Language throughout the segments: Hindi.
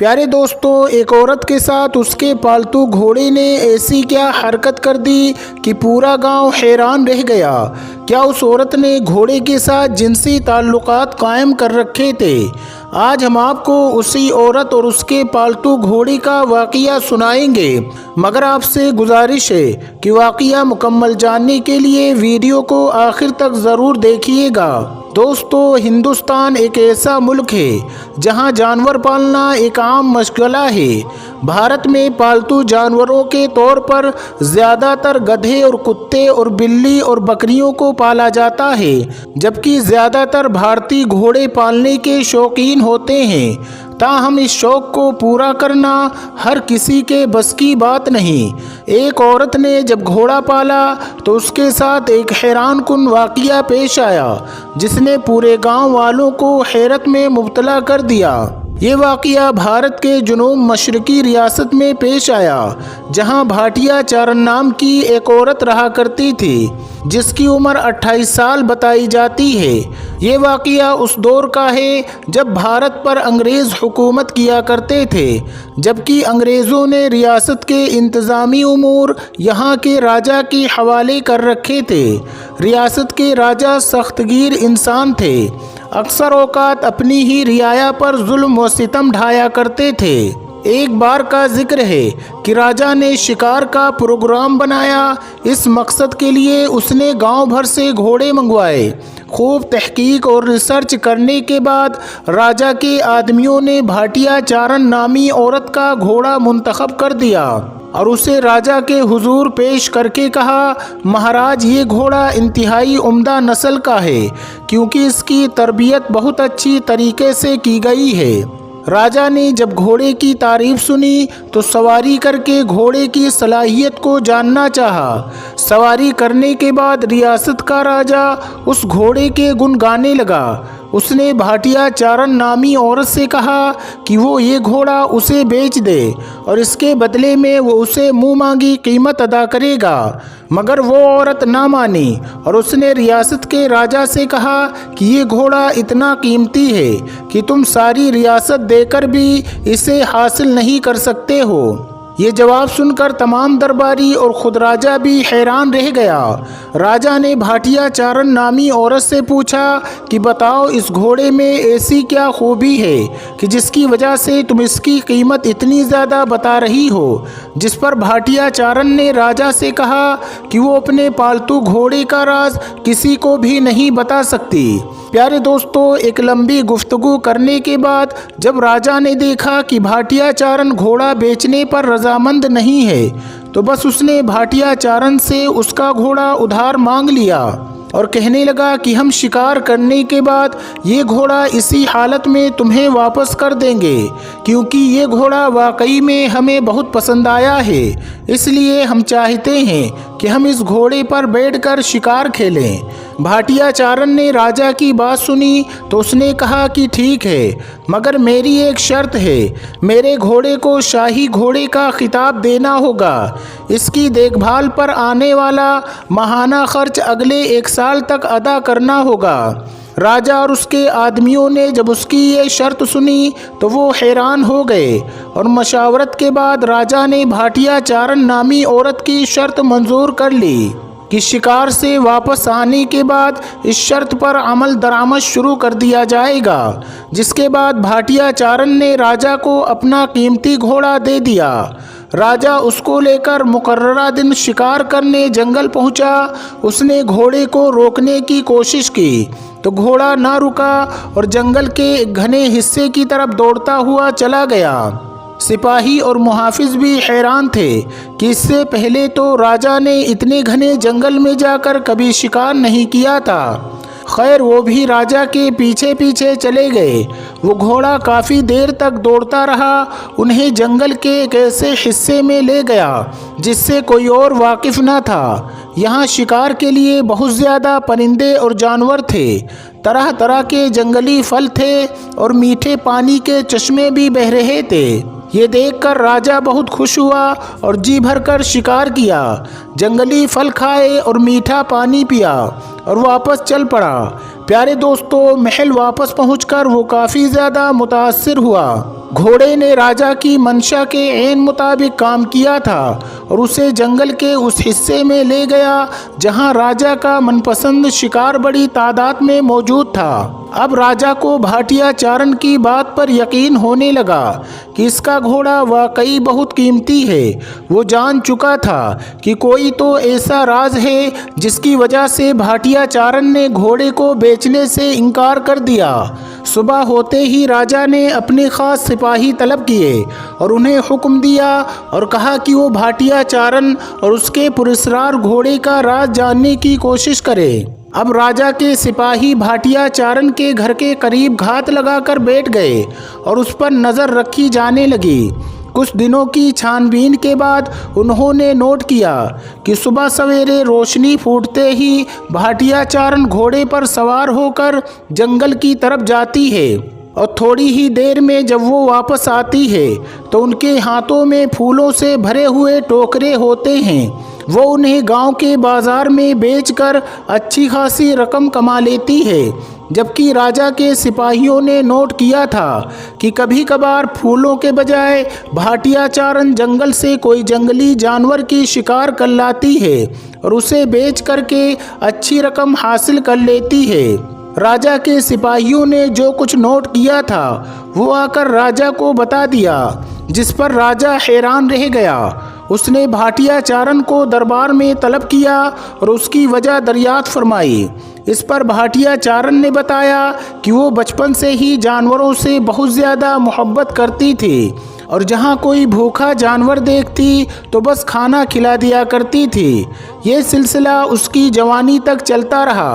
प्यारे दोस्तों, एक औरत के साथ उसके पालतू घोड़े ने ऐसी क्या हरकत कर दी कि पूरा गांव हैरान रह गया। क्या उस औरत ने घोड़े के साथ जिनसी ताल्लुकात कायम कर रखे थे। आज हम आपको उसी औरत और उसके पालतू घोड़े का वाक़या सुनाएंगे, मगर आपसे गुजारिश है कि वाक़या मुकम्मल जानने के लिए वीडियो को आखिर तक ज़रूर देखिएगा। दोस्तों, हिंदुस्तान एक ऐसा मुल्क है जहां जानवर पालना एक आम मशगला है। भारत में पालतू जानवरों के तौर पर ज़्यादातर गधे और कुत्ते और बिल्ली और बकरियों को पाला जाता है, जबकि ज़्यादातर भारतीय घोड़े पालने के शौकीन होते हैं। ताहम इस शौक़ को पूरा करना हर किसी के बस की बात नहीं। एक औरत ने जब घोड़ा पाला तो उसके साथ एक हैरानकुन वाक़या पेश आया, जिसने पूरे गांव वालों को हैरत में मुब्तला कर दिया। ये वाक़या भारत के जुनूब मशरकी रियासत में पेश आया, जहां भाटिया चारण नाम की एक औरत रहा करती थी, जिसकी उम्र 28 साल बताई जाती है। ये वाक़या उस दौर का है जब भारत पर अंग्रेज़ हुकूमत किया करते थे, जबकि अंग्रेज़ों ने रियासत के इंतज़ामी उमूर यहाँ के राजा के हवाले कर रखे थे। रियासत के राजा सख्तगीर इंसान थे, अक्सर औकात अपनी ही रियाया पर जुल्म व सितम ढाया करते थे। एक बार का जिक्र है कि राजा ने शिकार का प्रोग्राम बनाया। इस मकसद के लिए उसने गांव भर से घोड़े मंगवाए। खूब तहकीक और रिसर्च करने के बाद राजा के आदमियों ने भाटिया चारण नामी औरत का घोड़ा मुंतखब कर दिया और उसे राजा के हुजूर पेश करके कहा, महाराज, ये घोड़ा इंतहाई उम्दा नस्ल का है, क्योंकि इसकी तरबियत बहुत अच्छी तरीके से की गई है। राजा ने जब घोड़े की तारीफ सुनी तो सवारी करके घोड़े की सलाहियत को जानना चाहा। सवारी करने के बाद रियासत का राजा उस घोड़े के गुण गाने लगा। उसने भाटिया चारण नामी औरत से कहा कि वो ये घोड़ा उसे बेच दे और इसके बदले में वो उसे मुँह मांगी कीमत अदा करेगा। मगर वो औरत ना मानी और उसने रियासत के राजा से कहा कि ये घोड़ा इतना कीमती है कि तुम सारी रियासत देकर भी इसे हासिल नहीं कर सकते हो। ये जवाब सुनकर तमाम दरबारी और खुद राजा भी हैरान रह गया। राजा ने भाटिया चारण नामी औरत से पूछा कि बताओ, इस घोड़े में ऐसी क्या खूबी है कि जिसकी वजह से तुम इसकी कीमत इतनी ज़्यादा बता रही हो। जिस पर भाटिया चारण ने राजा से कहा कि वो अपने पालतू घोड़े का राज किसी को भी नहीं बता सकती। प्यारे दोस्तों, एक लंबी गुफ्तगू करने के बाद जब राजा ने देखा कि भाटिया चारण घोड़ा बेचने पर रजामंद नहीं है, तो बस उसने भाटिया चारण से उसका घोड़ा उधार मांग लिया और कहने लगा कि हम शिकार करने के बाद ये घोड़ा इसी हालत में तुम्हें वापस कर देंगे, क्योंकि ये घोड़ा वाकई में हमें बहुत पसंद आया है। इसलिए हम चाहते हैं कि हम इस घोड़े पर बैठकर शिकार खेलें। भाटिया चारण ने राजा की बात सुनी तो उसने कहा कि ठीक है, मगर मेरी एक शर्त है। मेरे घोड़े को शाही घोड़े का खिताब देना होगा। इसकी देखभाल पर आने वाला माहाना खर्च अगले 1 साल तक अदा करना होगा। राजा और उसके आदमियों ने जब उसकी ये शर्त सुनी तो वो हैरान हो गए और मशावरत के बाद राजा ने भाटिया चारण नामी औरत की शर्त मंजूर कर ली कि शिकार से वापस आने के बाद इस शर्त पर अमल दरामद शुरू कर दिया जाएगा। जिसके बाद भाटिया चारण ने राजा को अपना कीमती घोड़ा दे दिया। राजा उसको लेकर मुकर्ररा दिन शिकार करने जंगल पहुंचा। उसने घोड़े को रोकने की कोशिश की तो घोड़ा ना रुका और जंगल के घने हिस्से की तरफ दौड़ता हुआ चला गया। सिपाही और मुहाफिज भी हैरान थे कि इससे पहले तो राजा ने इतने घने जंगल में जाकर कभी शिकार नहीं किया था। खैर, वो भी राजा के पीछे पीछे चले गए। वो घोड़ा काफ़ी देर तक दौड़ता रहा। उन्हें जंगल के एक ऐसे हिस्से में ले गया जिससे कोई और वाकिफ न था। यहाँ शिकार के लिए बहुत ज़्यादा परिंदे और जानवर थे। तरह तरह के जंगली फल थे और मीठे पानी के चश्मे भी बह रहे थे। ये देखकर राजा बहुत खुश हुआ और जी भरकर शिकार किया, जंगली फल खाए और मीठा पानी पिया। और वापस चल पड़ा। प्यारे दोस्तों, महल वापस पहुंचकर वो काफ़ी ज़्यादा मुतासिर हुआ। घोड़े ने राजा की मंशा के ऐन मुताबिक काम किया था और उसे जंगल के उस हिस्से में ले गया जहां राजा का मनपसंद शिकार बड़ी तादाद में मौजूद था। अब राजा को भाटिया चारण की बात पर यकीन होने लगा कि इसका घोड़ा वाकई बहुत कीमती है। वो जान चुका था कि कोई तो ऐसा राज है जिसकी वजह से भाटिया चारण ने घोड़े को बेचने से इनकार कर दिया। सुबह होते ही राजा ने अपने खास सिपाही तलब किए और उन्हें हुक्म दिया और कहा कि वो भाटिया चारण और उसके पुरस्कार घोड़े का राज जानने की कोशिश करे। अब राजा के सिपाही भाटिया चारण के घर के करीब घात लगाकर बैठ गए और उस पर नज़र रखी जाने लगी। कुछ दिनों की छानबीन के बाद उन्होंने नोट किया कि सुबह सवेरे रोशनी फूटते ही भाटिया चारण घोड़े पर सवार होकर जंगल की तरफ जाती है और थोड़ी ही देर में जब वो वापस आती है तो उनके हाथों में फूलों से भरे हुए टोकरे होते हैं। वो उन्हें गांव के बाज़ार में बेचकर अच्छी खासी रकम कमा लेती है। जबकि राजा के सिपाहियों ने नोट किया था कि कभी कभार फूलों के बजाय भाटिया चारण जंगल से कोई जंगली जानवर की शिकार कर लाती है और उसे बेच करके अच्छी रकम हासिल कर लेती है। राजा के सिपाहियों ने जो कुछ नोट किया था वो आकर राजा को बता दिया, जिस पर राजा हैरान रह गया। उसने भाटिया चारण को दरबार में तलब किया और उसकी वजह दरियाफ्त फरमाई। इस पर भाटिया चारण ने बताया कि वो बचपन से ही जानवरों से बहुत ज़्यादा मोहब्बत करती थी और जहाँ कोई भूखा जानवर देखती तो बस खाना खिला दिया करती थी। ये सिलसिला उसकी जवानी तक चलता रहा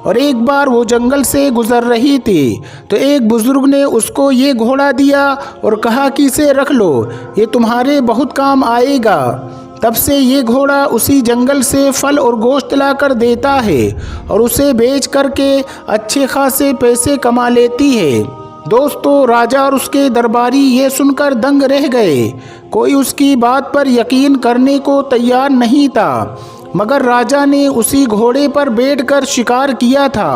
और एक बार वो जंगल से गुजर रही थी तो एक बुज़ुर्ग ने उसको ये घोड़ा दिया और कहा कि इसे रख लो, ये तुम्हारे बहुत काम आएगा। तब से ये घोड़ा उसी जंगल से फल और गोश्त लाकर देता है और उसे बेच करके अच्छे खासे पैसे कमा लेती है। दोस्तों, राजा और उसके दरबारी ये सुनकर दंग रह गए। कोई उसकी बात पर यकीन करने को तैयार नहीं था, मगर राजा ने उसी घोड़े पर बैठकर शिकार किया था।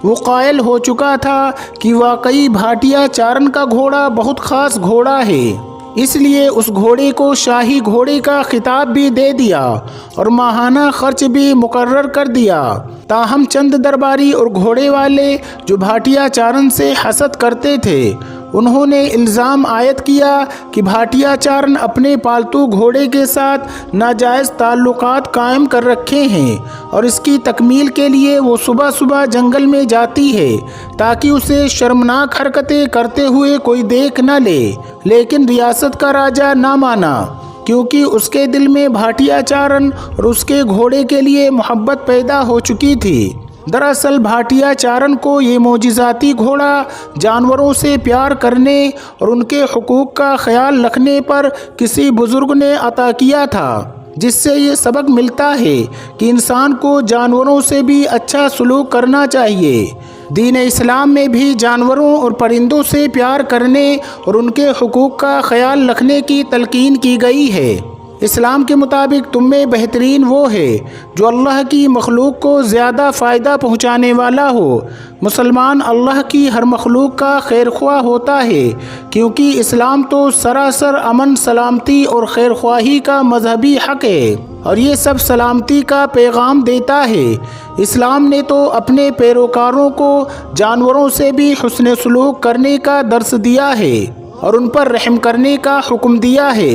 वो कायल हो चुका था कि वाकई भाटिया चारण का घोड़ा बहुत ख़ास घोड़ा है, इसलिए उस घोड़े को शाही घोड़े का खिताब भी दे दिया और माहाना खर्च भी मुकर्रर कर दिया। ताहम चंद दरबारी और घोड़े वाले जो भाटिया चारण से हसद करते थे, उन्होंने इल्ज़ाम आयद किया कि भाटिया चारण अपने पालतू घोड़े के साथ नाजायज़ ताल्लुकात कायम कर रखे हैं और इसकी तकमील के लिए वो सुबह सुबह जंगल में जाती है ताकि उसे शर्मनाक हरकतें करते हुए कोई देख न ले। लेकिन रियासत का राजा ना माना, क्योंकि उसके दिल में भाटिया चारण और उसके घोड़े के लिए मोहब्बत पैदा हो चुकी थी। दरअसल भाटिया चारण को ये मोजिज़ाती घोड़ा जानवरों से प्यार करने और उनके हुकूक का ख्याल रखने पर किसी बुज़ुर्ग ने अता किया था, जिससे ये सबक मिलता है कि इंसान को जानवरों से भी अच्छा सलूक करना चाहिए। दीन इस्लाम में भी जानवरों और परिंदों से प्यार करने और उनके हुकूक का ख्याल रखने की तलकीन की गई है। इस्लाम के मुताबिक तुम में बेहतरीन वो है जो अल्लाह की मखलूक को ज़्यादा फ़ायदा पहुँचाने वाला हो। मुसलमान अल्लाह की हर मखलूक का खैरख्वाह होता है, क्योंकि इस्लाम तो सरासर अमन सलामती और खैरख्वाही का मजहबी हक़ है और ये सब सलामती का पैगाम देता है। इस्लाम ने तो अपने पैरोकारों को जानवरों से भी हुस्न सलूक करने का दर्स दिया है और उन पर रहम करने का हुक्म दिया है।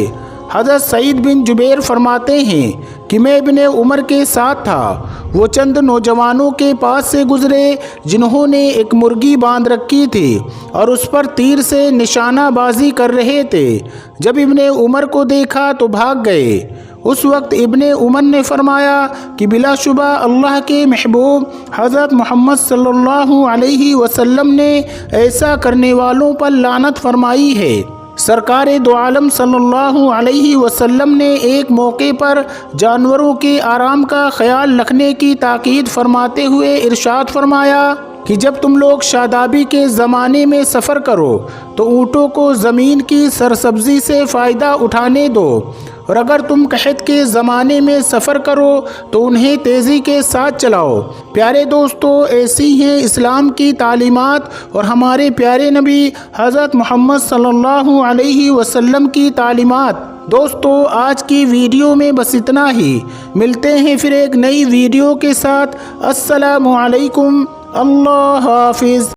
हज़रत सईद बिन जुबैर फरमाते हैं कि मैं इब्ने उमर के साथ था। वो चंद नौजवानों के पास से गुज़रे जिन्होंने एक मुर्गी बांध रखी थी और उस पर तीर से निशानाबाजी कर रहे थे। जब इब्ने उमर को देखा तो भाग गए। उस वक्त इब्ने उमर ने फरमाया कि बिलाशुबा अल्लाह के महबूब हज़रत मोहम्मद सल्लल्लाहु अलैहि वसल्लम ने ऐसा करने वालों पर लानत फरमाई है। सरकार दो आलम सल्लल्लाहु अलैहि वसल्लम ने एक मौके पर जानवरों के आराम का ख्याल रखने की ताकीद फरमाते हुए इरशाद फरमाया, कि जब तुम लोग शादाबी के ज़माने में सफ़र करो तो ऊँटों को ज़मीन की सरसब्जी से फ़ायदा उठाने दो, और अगर तुम कहत के ज़माने में सफ़र करो तो उन्हें तेज़ी के साथ चलाओ। प्यारे दोस्तों, ऐसी हैं इस्लाम की तालीमात और हमारे प्यारे नबी हज़रत मोहम्मद सल्लल्लाहु अलैहि वसल्लम की तालीमात। दोस्तों, आज की वीडियो में बस इतना ही। मिलते हैं फिर एक नई वीडियो के साथ। अस्सलामु अलैकुम, अल्लाह हाफिज़।